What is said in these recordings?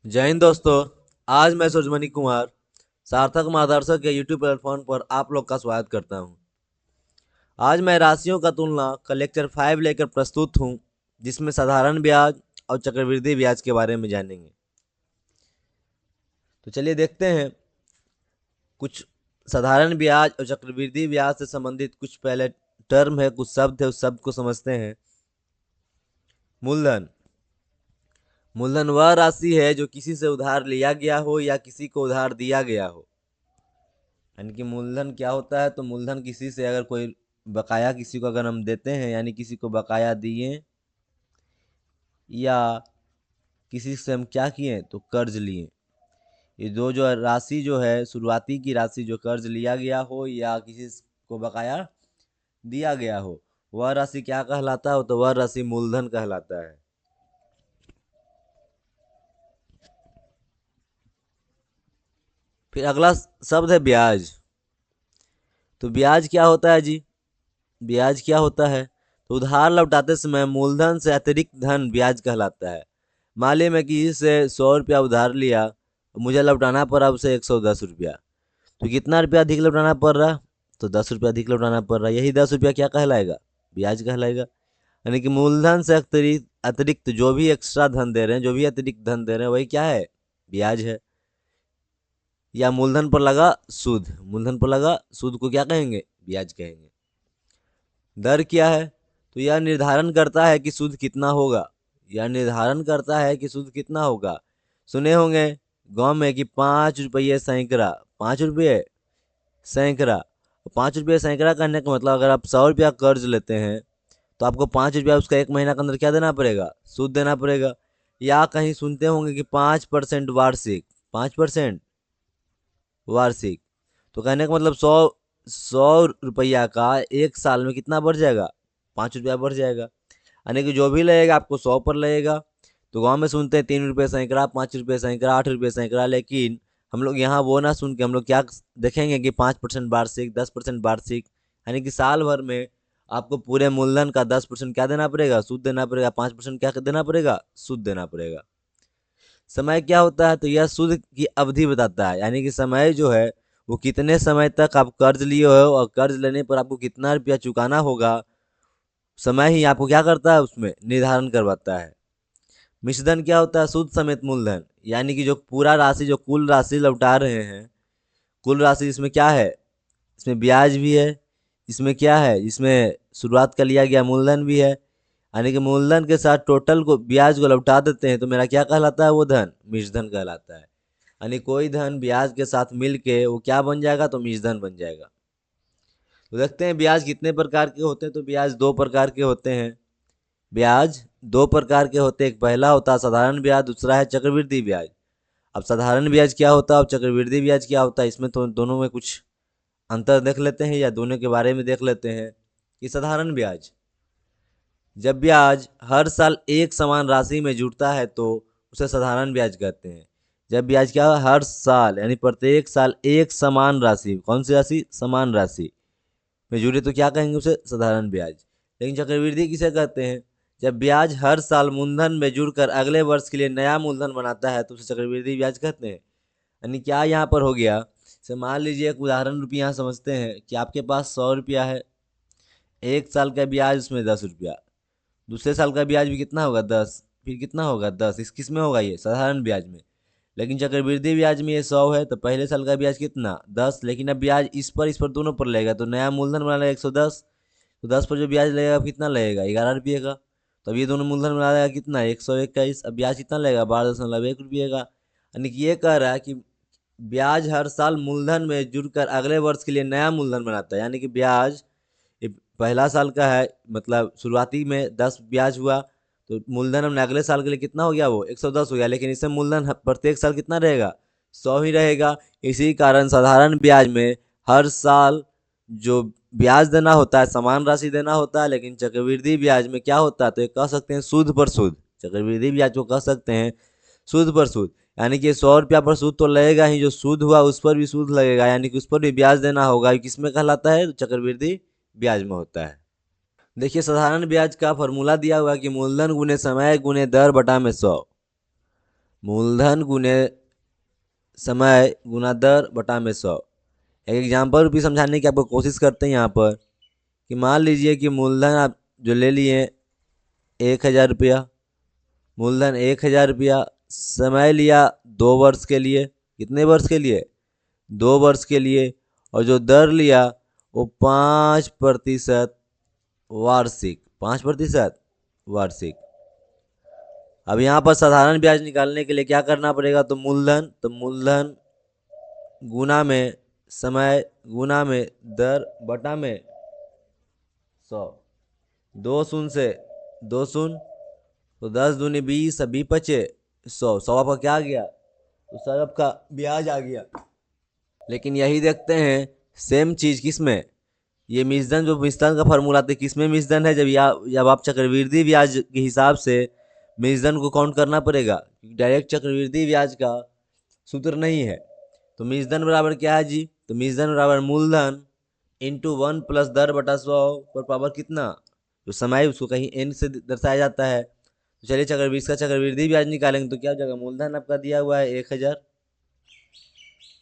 जय हिंद दोस्तों। आज मैं सूरजमणि कुमार सार्थक मार्गदर्शक के यूट्यूब प्लेटफॉर्म पर आप लोग का स्वागत करता हूं। आज मैं राशियों का तुलना का लेक्चर 5 लेकर प्रस्तुत हूं, जिसमें साधारण ब्याज और चक्रवृद्धि ब्याज के बारे में जानेंगे। तो चलिए देखते हैं कुछ साधारण ब्याज और चक्रवृद्धि ब्याज से संबंधित कुछ पहले टर्म है, कुछ शब्द है, उस शब्द को समझते हैं। मूलधन। मूलधन वह राशि है जो किसी से उधार लिया गया हो या किसी को उधार दिया गया हो। यानी कि मूलधन क्या होता है? तो मूलधन किसी से अगर कोई बकाया किसी को अगर हम देते हैं, यानी किसी को बकाया दिए या किसी से हम क्या किए तो कर्ज लिए। ये दो जो राशि जो है, शुरुआती की राशि जो कर्ज लिया गया हो या किसी को बकाया दिया गया हो, वह राशि क्या कहलाता है? तो वह राशि मूलधन कहलाता है। फिर अगला शब्द है ब्याज। तो ब्याज क्या होता है जी? ब्याज क्या होता है? तो उधार लौटाते समय मूलधन से अतिरिक्त धन ब्याज कहलाता है। मान ली मैं किसी से 100 रुपया उधार लिया, मुझे लौटाना पड़ा उसे 110 रुपया। तो कितना रुपया अधिक लौटाना पड़ रहा? तो 10 रुपया अधिक लौटाना पड़ रहा। यही 10 रुपया क्या कहलाएगा? ब्याज कहलाएगा। यानी कि मूलधन से अतिरिक्त अतिरिक्त जो भी एक्स्ट्रा धन दे रहे हैं, जो भी अतिरिक्त धन दे रहे हैं, वही क्या है? ब्याज है। या मूलधन पर लगा सूद, मूलधन पर लगा सूद को क्या कहेंगे? ब्याज कहेंगे। दर क्या है? तो यह निर्धारण करता है कि सूद कितना होगा। यह निर्धारण करता है कि सूद कितना होगा। सुने होंगे गांव में कि 5 रुपये सैकड़ा, 5 रुपये सैकड़ा। 5 रुपये सैकड़ा करने का मतलब अगर आप 100 रुपया कर्ज लेते हैं तो आपको 5 रुपया उसका एक महीना के अंदर क्या देना पड़ेगा? सूद देना पड़ेगा। या कहीं सुनते होंगे कि 5% वार्षिक, 5% वार्षिक। तो कहने का मतलब 100 रुपया का एक साल में कितना बढ़ जाएगा? 5 रुपया बढ़ जाएगा। यानी कि जो भी लगेगा आपको 100 पर लगेगा। तो गांव में सुनते हैं 3 रुपये सैकड़ा, 5 रुपये सैकड़ा, 8 रुपये सैकड़ा, लेकिन हम लोग यहाँ वो ना सुन के हम लोग क्या देखेंगे कि 5% वार्षिक, 10% वार्षिक। यानी कि साल भर में आपको पूरे मूलधन का 10% क्या देना पड़ेगा? सूद देना पड़ेगा। 5% क्या देना पड़ेगा? सूद देना पड़ेगा। समय क्या होता है? तो यह सूद की अवधि बताता है। यानी कि समय जो है वो कितने समय तक आप कर्ज लिए हो और कर्ज लेने पर आपको कितना रुपया चुकाना होगा, समय ही आपको क्या करता है? उसमें निर्धारण करवाता है। मिश्रधन क्या होता है? सूद समेत मूलधन। यानी कि जो पूरा राशि, जो कुल राशि लौटा रहे हैं, कुल राशि इसमें क्या है? इसमें ब्याज भी है। इसमें क्या है? इसमें शुरुआत का लिया गया मूलधन भी है। यानी कि मूलधन के साथ टोटल को, ब्याज को लौटा देते हैं तो मेरा क्या कहलाता है? वो धन मिश्रधन कहलाता है। यानी कोई धन ब्याज के साथ मिल के वो क्या बन जाएगा? तो मिश्रधन बन जाएगा। तो देखते हैं ब्याज कितने प्रकार के होते हैं। तो ब्याज दो प्रकार के होते हैं। ब्याज दो प्रकार के होते हैं। एक पहला होता है साधारण ब्याज, दूसरा है चक्रवृद्धि ब्याज। अब साधारण ब्याज क्या होता है और चक्रवृद्धि ब्याज क्या होता है, इसमें तो दोनों में कुछ अंतर देख लेते हैं या दोनों के बारे में देख लेते हैं। कि साधारण ब्याज, जब ब्याज हर साल एक समान राशि में जुड़ता है तो उसे साधारण ब्याज कहते हैं। जब ब्याज क्या हर साल यानी प्रत्येक साल एक समान राशि, कौन सी राशि? समान राशि में जुड़े तो क्या कहेंगे? उसे साधारण ब्याज। लेकिन चक्रवृद्धि किसे कहते हैं? जब ब्याज हर साल मूलधन में जुड़कर अगले वर्ष के लिए नया मूलधन बनाता है तो उसे चक्रवृद्धि ब्याज कहते हैं। यानी क्या यहाँ पर हो गया? से मान लीजिए एक उदाहरण रूप यहाँ समझते हैं कि आपके पास 100 रुपया है, एक साल का ब्याज उसमें 10 रुपया, दूसरे साल का ब्याज भी कितना होगा? 10, फिर कितना होगा? 10। इस किस में होगा? ये साधारण ब्याज में। लेकिन चक्रवृद्धि ब्याज में ये 100 है तो पहले साल का ब्याज कितना? 10। लेकिन अब ब्याज इस पर दोनों पर लगेगा तो नया मूलधन बना लेगा 110। तो 10 पर जो ब्याज लगेगा कितना लगेगा? 11 रुपये का। तो अब ये दोनों मूलधन बना देगा कितना? 121। अब ब्याज कितना लगेगा? 12.1 रुपये का। यानी कि ये कह रहा है कि ब्याज हर साल मूलधन में जुड़कर अगले वर्ष के लिए नया मूलधन बनाता है। यानी कि ब्याज ये पहला साल का है, मतलब शुरुआती में 10 ब्याज हुआ तो मूलधन हमने अगले साल के लिए कितना हो गया? वो 110 हो गया। लेकिन इसमें मूलधन प्रत्येक साल कितना रहेगा? 100 ही रहेगा। इसी कारण साधारण ब्याज में हर साल जो ब्याज देना होता है समान राशि देना होता है। लेकिन चक्रवृद्धि ब्याज में क्या होता है? तो ये कह सकते हैं सूद पर सूद। चक्रवृद्धि ब्याज को कह सकते हैं सूद पर सूद। यानी कि 100 रुपया पर सूद तो लगेगा ही, जो सूद हुआ उस पर भी सूद लगेगा, यानी कि उस पर भी ब्याज देना होगा। किसमें कहलाता है? तो चक्रवृद्धि ब्याज में होता है। देखिए साधारण ब्याज का फॉर्मूला दिया हुआ है कि मूलधन गुने समय गुने दर बटा में 100। मूलधन गुने समय गुना दर बटा में 100। एक एग्जाम्पल भी समझाने की आपको कोशिश करते हैं यहाँ पर कि मान लीजिए कि मूलधन आप जो ले लिए 1,000 रुपया, मूलधन 1,000 रुपया, समय लिया 2 वर्ष के लिए। कितने वर्ष के लिए? 2 वर्ष के लिए। और जो दर लिया वो 5% वार्षिक, 5% वार्षिक। अब यहाँ पर साधारण ब्याज निकालने के लिए क्या करना पड़ेगा? तो मूलधन गुना में समय गुना में दर बटा में 100। 2 शून्य से 2 शून्य, तो 10 दूनी 20, अभी बचे 100। 100 आपका क्या आ गया? तो सर आपका ब्याज आ गया। लेकिन यही देखते हैं सेम चीज़ किस में? ये मिश्रण, जो मिश्रण का फार्मूला आते किस में मिश्रण है? जब आप चक्रवृद्धि ब्याज के हिसाब से मिश्रण को काउंट करना पड़ेगा। डायरेक्ट चक्रवृद्धि ब्याज का सूत्र नहीं है। तो मिश्रण बराबर क्या है जी? तो मिश्रण बराबर मूलधन इंटू 1 प्लस दर बटा 100 पर पावर कितना? जो समय उसको कहीं n से दर्शाया जाता है। तो चलिए चक्रवृद्धि ब्याज निकालेंगे तो क्या हो जाएगा? मूलधन आपका दिया हुआ है 1,000,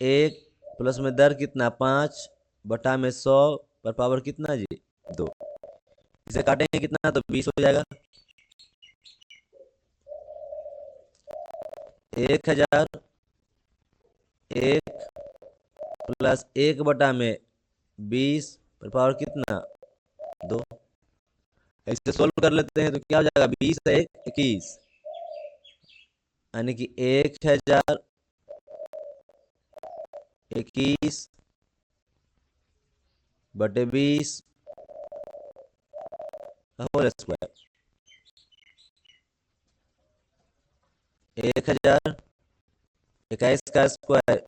1 प्लस में दर कितना 5 बटा में 100 पर पावर कितना जी? 2। इसे काटेंगे कितना? तो 20 हो जाएगा। 1,000 1 प्लस 1 बटा में 20 पर पावर कितना? 2। इसे सोल्व कर लेते हैं तो क्या हो जाएगा? 20 से 1 21, यानी कि 1,000 21 बटे 20 होल स्क्वायर। 1,000 21 का स्क्वायर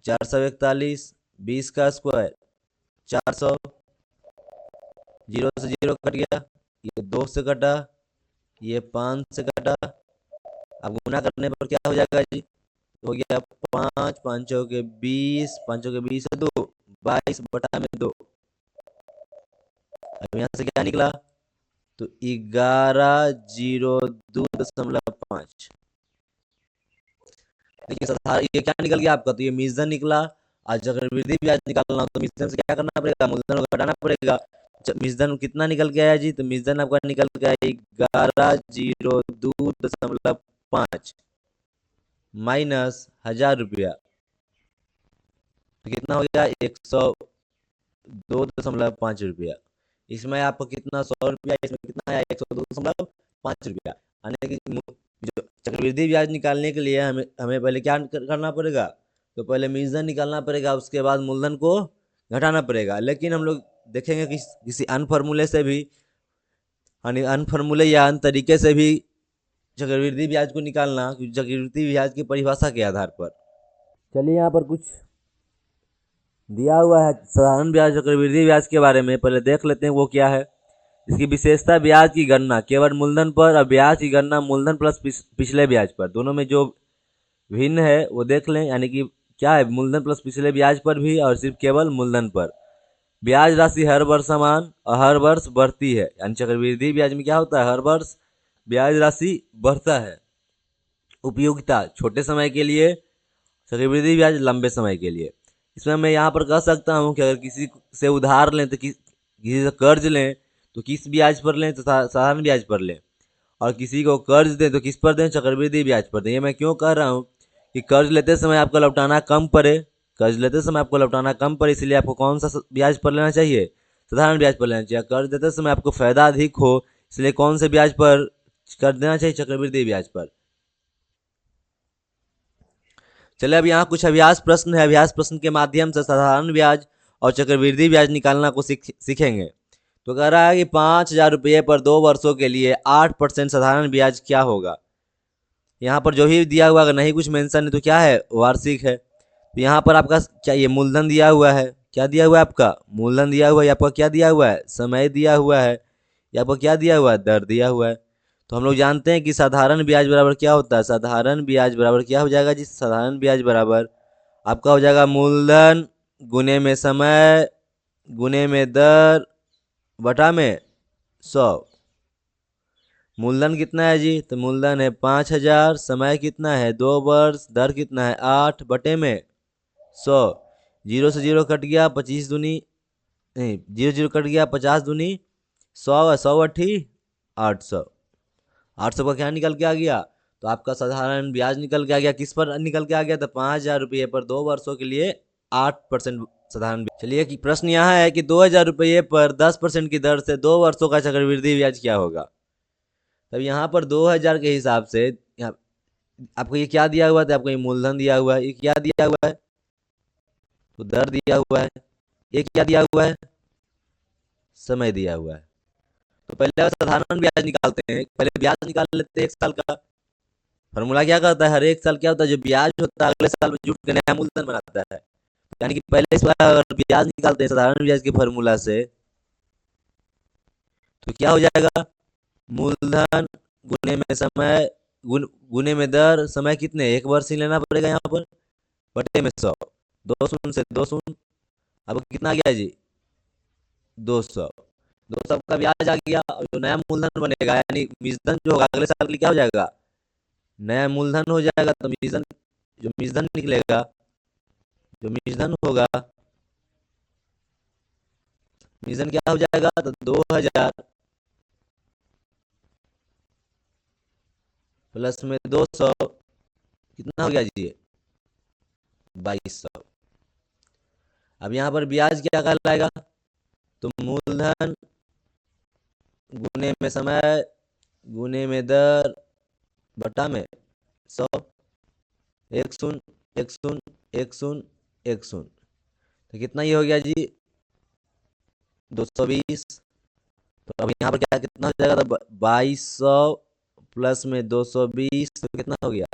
441, 20 का स्क्वायर 400, 0 से 0 कट गया, ये 2 से कटा, ये 5 से कटा। अब गुना करने पर क्या हो जाएगा जी? हो गया 5 5 के 20, 5 के 20 है 2, 22 बटा में 2। अब यहाँ से क्या निकला? तो 11,02.5। देखिए ये क्या निकल गया आपका? तो ये मिश्रण निकला। आज चक्रवृद्धि ब्याज निकालना हो तो मिश्रण से क्या करना पड़ेगा? मूलधन को घटाना पड़ेगा। मिश्रण कितना निकल के आया जी? तो मिश्रण आपका निकल के आया 11,02.5 माइनस 1,000 रुपया, तो कितना हो गया? 102.5 रुपया। इसमें आपको कितना 100 रुपया, इसमें कितना आया? 102.5 रुपया। यानी कि जो चक्रवृद्धि ब्याज निकालने के लिए हमें हमें पहले क्या करना पड़ेगा? तो पहले मिश्रण निकालना पड़ेगा, उसके बाद मूलधन को घटाना पड़ेगा। लेकिन हम लोग देखेंगे कि किसी अन्य फॉर्मूले से भी, यानी अन्य फॉर्मूले या अन्य तरीके से भी चक्रवृद्धि ब्याज को निकालना, चक्रवृद्धि ब्याज की परिभाषा के आधार पर। चलिए यहाँ पर कुछ दिया हुआ है साधारण ब्याज चक्रवृद्धि ब्याज के बारे में, पहले देख लेते हैं वो क्या है। इसकी विशेषता, ब्याज की गणना केवल मूलधन पर और ब्याज की गणना मूलधन प्लस पिछले ब्याज पर, दोनों में जो भिन्न है वो देख लें। यानी कि क्या है? मूलधन प्लस पिछले ब्याज पर भी और सिर्फ केवल मूलधन पर। ब्याज राशि हर वर्ष समान और हर वर्ष बढ़ती है। यानी चक्रवृद्धि ब्याज में क्या होता है? हर वर्ष ब्याज राशि बढ़ता है। उपयोगिता, छोटे समय के लिए, चक्रवृद्धि ब्याज लंबे समय के लिए। इसमें मैं यहाँ पर कह सकता हूँ कि अगर किसी से उधार लें तो किसी से कर्ज लें तो किस ब्याज पर लें? तो साधारण ब्याज पर लें। और किसी को कर्ज दें तो किस पर दें? चक्रवृद्धि ब्याज पर दें। ये मैं क्यों कह रहा हूँ कि कर्ज लेते समय आपको लौटाना कम पड़े, कर्ज लेते समय आपको लौटाना कम पड़े, इसलिए आपको कौन सा ब्याज पर लेना चाहिए? साधारण ब्याज पर लेना चाहिए। कर्ज देते समय आपको फायदा अधिक हो, इसलिए कौन से ब्याज पर कर्ज देना चाहिए? चक्रवृद्धि ब्याज पर। चलिए अब यहाँ कुछ अभ्यास प्रश्न है। अभ्यास प्रश्न के माध्यम से साधारण ब्याज और चक्रवृद्धि ब्याज निकालना को सीखेंगे। तो कह रहा है कि 5,000 रुपये पर 2 वर्षों के लिए 8% साधारण ब्याज क्या होगा? यहाँ पर जो भी दिया हुआ, अगर नहीं कुछ मेंशन है तो क्या है? वार्षिक है। तो यहाँ पर आपका क्या ये मूलधन दिया हुआ है? क्या दिया हुआ है आपका? मूलधन दिया हुआ है। आपका क्या दिया हुआ है? समय दिया हुआ है। या आपको क्या दिया हुआ है? दर दिया हुआ है। तो हम लोग जानते हैं कि साधारण ब्याज बराबर क्या होता है? साधारण ब्याज बराबर क्या हो जाएगा जी? साधारण ब्याज बराबर आपका हो जाएगा मूलधन गुने में समय गुने में दर बटा में 100। मूलधन कितना है जी? तो मूलधन है 5,000, समय कितना है 2 वर्ष, दर कितना है 8 बटे में 100। जीरो से जीरो कट गया, 25 दूनी नहीं, जीरो जीरो कट गया, 50 दूनी 100, 100 अठी 800। 800 का क्या निकल के आ गया? तो आपका साधारण ब्याज निकल के आ गया। किस पर निकल के आ गया? तो 5,000 रुपये पर 2 वर्षों के लिए 8% साधारण ब्याज। चलिए कि प्रश्न यहाँ है कि 2,000 रुपये पर 10% की दर से 2 वर्षों का चक्रवृद्धि ब्याज क्या होगा? तब यहाँ पर 2,000 के हिसाब से यहाँ आपको ये क्या दिया हुआ था? आपको ये मूलधन दिया हुआ है, ये क्या दिया हुआ है? तो दर दिया हुआ है। ये क्या दिया हुआ है? समय दिया हुआ है। तो पहले साधारण ब्याज निकालते हैं, पहले ब्याज निकाल लेते हैं 1 साल का। फॉर्मूला क्या करता है? हर 1 साल क्या होता है, जो ब्याज होता है अगले साल में जुट के नया मूलधन बनाता है। यानी कि पहले इस बार अगर ब्याज निकालते हैं साधारण ब्याज के फॉर्मूला से, तो क्या हो जाएगा? मूलधन गुने में समय गुने में दर, समय कितने 1 वर्ष ही लेना पड़ेगा यहाँ पर, बटे में 100। 2 शून्य से 2 शून्य, अब कितना आ गया जी? 200। 200 का ब्याज आ गया, और जो नया मूलधन बनेगा यानी मूलधन जो होगा अगले साल के लिए क्या हो जाएगा? नया मूलधन हो जाएगा। तो मूलधन, जो मूलधन निकलेगा, जो मूलधन होगा, मूलधन क्या हो जाएगा? तो 2,000 प्लस में 200 कितना हो गया जी? 2,200। अब यहाँ पर ब्याज क्या कहलाएगा? तो मूलधन गुने में समय गुने में दर बटा में 100। 1 शून्य 1 शून्य 1 शून्य 1 शून्य, तो कितना ये हो गया जी? 220। तो अब यहाँ पर क्या कितना हो जाएगा? तो 2,200 प्लस में 220, तो कितना हो गया?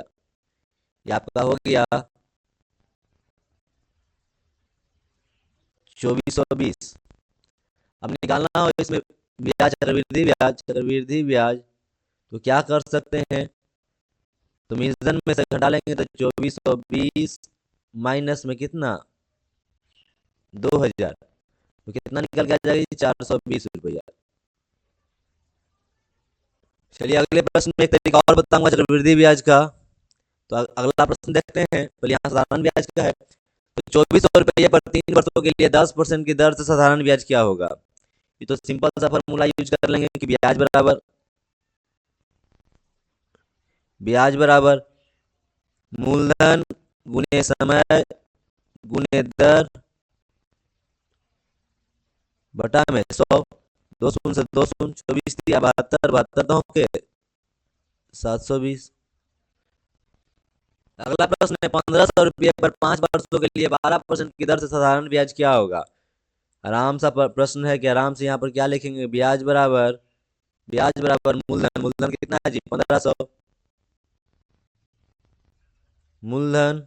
ये आपका हो गया 2,420। अब निकालना हो इसमें ब्याज, चक्रवृद्धि ब्याज, तो क्या कर सकते हैं? तो मूलधन में से घटा लेंगे तो 2,420 माइनस में कितना? 2,000, तो कितना निकल के आ जाएगा? 420 रुपया। चलिए अगले प्रश्न में एक तरीका और बताऊंगा चक्रवृद्धि ब्याज का। तो अगला प्रश्न देखते हैं। पहले यहाँ साधारण ब्याज का है। तो 2,400 रुपये पर 3 वर्षों के लिए 10% की दर से साधारण ब्याज क्या होगा? ये तो सिंपल सा फॉर्मूला यूज कर लेंगे कि ब्याज बराबर मूलधन गुने समय गुने दर बटा में 100। 2 शून्य से 2 शून्य, 24 दिया 72, 72 तो के 720। अगला प्रश्न है 1,500 रुपये पर 5 वर्षों के लिए 12% की दर से साधारण ब्याज क्या होगा? आराम सा प्रश्न है कि आराम से यहाँ पर क्या लिखेंगे? ब्याज बराबर मूलधन, मूलधन कितना है जी? 1,500। मूलधन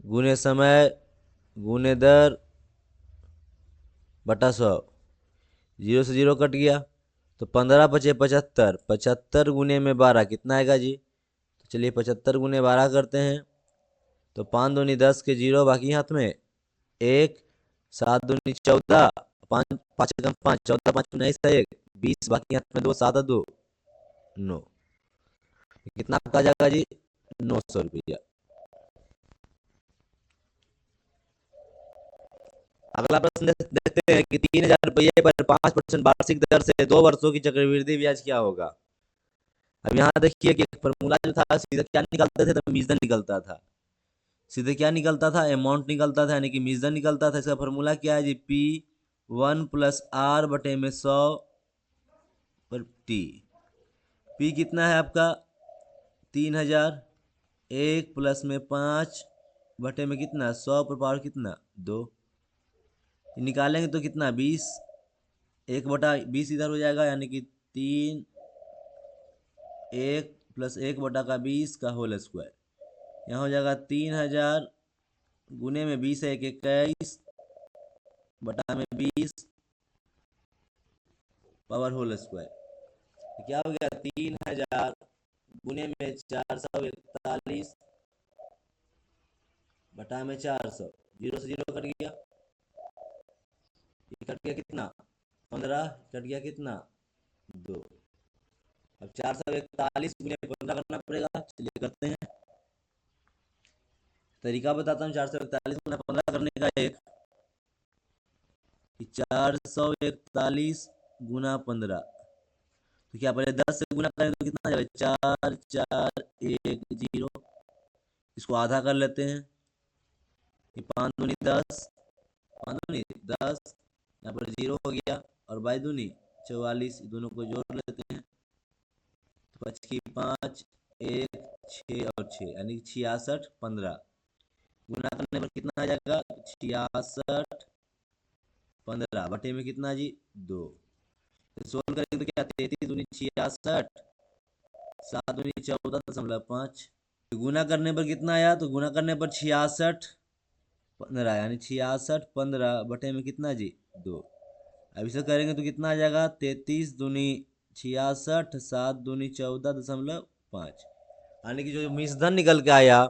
गुने समय गुने दर बटा 100। जीरो से जीरो कट गया, तो 15 बचे 75। 75 गुने में 12 कितना आएगा जी? तो चलिए 75 गुने 12 करते हैं। तो 5 दूनी 10 के जीरो बाकी हाथ में 1, 7 दूनी 14, 5 5 एकम 5, 14 5 19 है 1, 20 बाकी हाथ में 2, 7 2 9। कितना आपका आ जाएगा जी? 900 रुपया। अगला प्रश्न देखते हैं कि 3,000 रुपये पर 5% वार्षिक दर से 2 वर्षों की चक्रवृद्धि ब्याज क्या होगा? अब यहाँ देखिए कि फॉर्मूला जो था सीधा क्या निकलते थे? तो मीजन निकलता था। सीधे क्या निकलता था? अमाउंट निकलता था, यानी कि मीजन निकलता था। इसका फॉर्मूला क्या है जी? P1 + R/100 पर टी। पी कितना है आपका? 3,000। 1 + 5 बटे में कितना? 100 पर पावर कितना? 2। निकालेंगे तो कितना? 20। 1/20 इधर हो जाएगा, यानी कि 3, 1 + 1/20 का होल स्क्वायर। यहाँ हो जाएगा 3,000 गुने में 20 है 21 बटा में 20 पावर होल स्क्वायर। तो क्या हो गया? 3,000 गुने में 441 बटा में 400। जीरो से जीरो कट गया, ये कट गया कितना 15, कट गया कितना 2। अब 441 गुने 15 करना पड़ेगा, चलिए करते हैं। तरीका बताता हूँ 441 गुना 15 करने का। एक 441 गुना 15, तो क्या पहले 10 से गुना करें तो कितना आ जाएगा 4410। इसको आधा कर लेते हैं, ये 5 दूनी 10, 5 दूनी 10, यहाँ पर 0 हो गया, और 22 दूनी 44, दोनों को जोड़ लेते हैं तो 5 की 5, 1 6 और 6 यानी 66 15। गुना करने पर कितना आ जाएगा 66 15 बटे में कितना जी 2। सोल्व करेंगे तो क्या 33 दूनी 66, 7 दूनी 14.5। गुना करने पर कितना आया, तो गुना करने पर 66 15 यानी 66 15 बटे में कितना जी 2। अब इसे करेंगे तो कितना आ जाएगा 33 दूनी 66, 7 दूनी 14.5 यानी कि जो मिश्रधन निकल के आया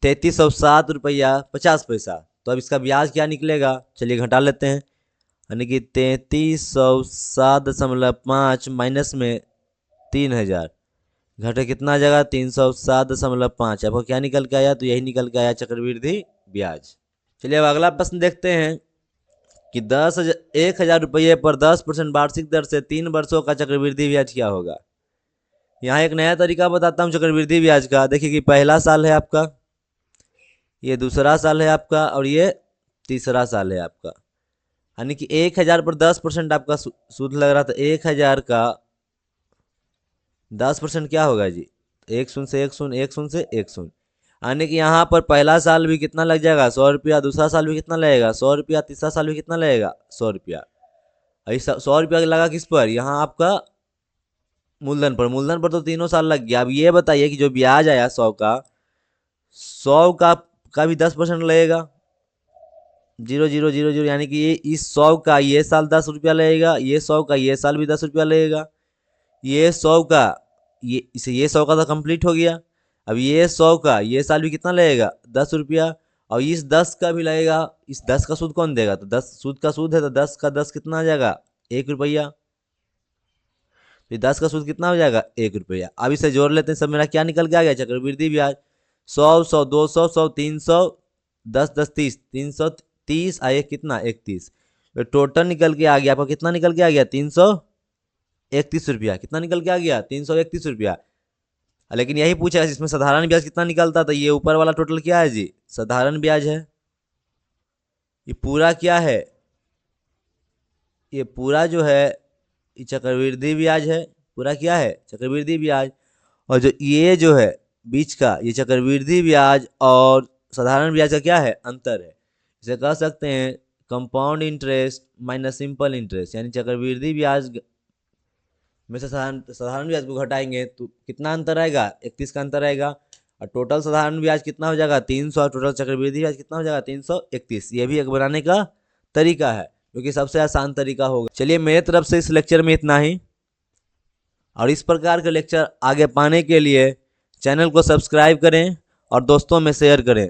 3307 रुपया 50 पैसा। तो अब इसका ब्याज क्या निकलेगा, चलिए घटा लेते हैं। यानी कि 3307.5 माइनस में 3000 घटे कितना आ जाएगा 307.5। आपको क्या निकल के आया, तो यही निकल के आया चक्रवृद्धि ब्याज। चलिए अब अगला प्रश्न देखते हैं कि 10,000 रुपये पर 10% वार्षिक दर से 3 वर्षों का चक्रवृद्धि ब्याज क्या होगा। यहाँ एक नया तरीका बताता हूँ चक्रवृद्धि ब्याज का। देखिए कि पहला साल है आपका, ये दूसरा साल है आपका, और ये तीसरा साल है आपका। यानी कि 1000 पर 10% आपका सूद लग रहा था। 1000 का 10% क्या होगा जी 1 शून्य से 1 शून्य, 1 शून्य से 1 शून्य। यानी कि यहाँ पर पहला साल भी कितना लग जाएगा 100 रुपया, दूसरा साल भी कितना लगेगा 100 रुपया, तीसरा साल भी कितना लगेगा 100 रुपया। 100 रुपया लगा किस पर, यहाँ आपका मूलधन पर। मूलधन पर तो तीनों साल लग गया। अब ये बताइए कि जो ब्याज आया 100 का, 100 का भी 10% लगेगा, 0,000, यानी कि ये इस 100 का ये साल 10 रुपया लगेगा, ये 100 का ये साल भी 10 रुपया लगेगा, ये 100 का ये 100 का तो कंप्लीट हो गया। अब ये 100 का ये साल भी कितना लगेगा 10 रुपया, और इस 10 का भी लगेगा। इस 10 का सूद कौन देगा, तो 10 सूद का सूद है, तो 10 का 10 कितना आ जाएगा 1 रुपया। तो 10 का सूद कितना हो जाएगा 1 रुपया। अब इसे जोड़ लेते हैं, सब मेरा क्या निकल के आ गया चक्रवृद्धि ब्याज। 100 100 200 100 300, 10 10 30, 330 आए कितना 31। तो टोटल निकल के आ गया आपका, कितना निकल के आ गया 331 रुपया। कितना निकल के आ गया 331 रुपया। लेकिन यही पूछा इसमें साधारण ब्याज कितना निकलता, तो ये ऊपर वाला टोटल क्या है जी साधारण ब्याज है। ये पूरा क्या है, ये पूरा जो है ये चक्रवृद्धि ब्याज है। पूरा क्या है चक्रवृद्धि ब्याज। और जो ये जो है बीच का ये चक्रवृद्धि ब्याज और साधारण ब्याज का क्या है अंतर है। इसे कह सकते हैं compound interest minus simple interest. यानी चक्रवृद्धि ब्याज में से साधारण ब्याज को घटाएंगे तो कितना अंतर आएगा 31 का अंतर आएगा। और टोटल साधारण ब्याज कितना हो जाएगा 300, टोटल चक्रवृद्धि ब्याज कितना हो जाएगा 331। ये भी एक बनाने का तरीका है जो कि सबसे आसान तरीका होगा। चलिए मेरे तरफ से इस लेक्चर में इतना ही, और इस प्रकार के लेक्चर आगे पाने के लिए चैनल को सब्सक्राइब करें और दोस्तों में शेयर करें।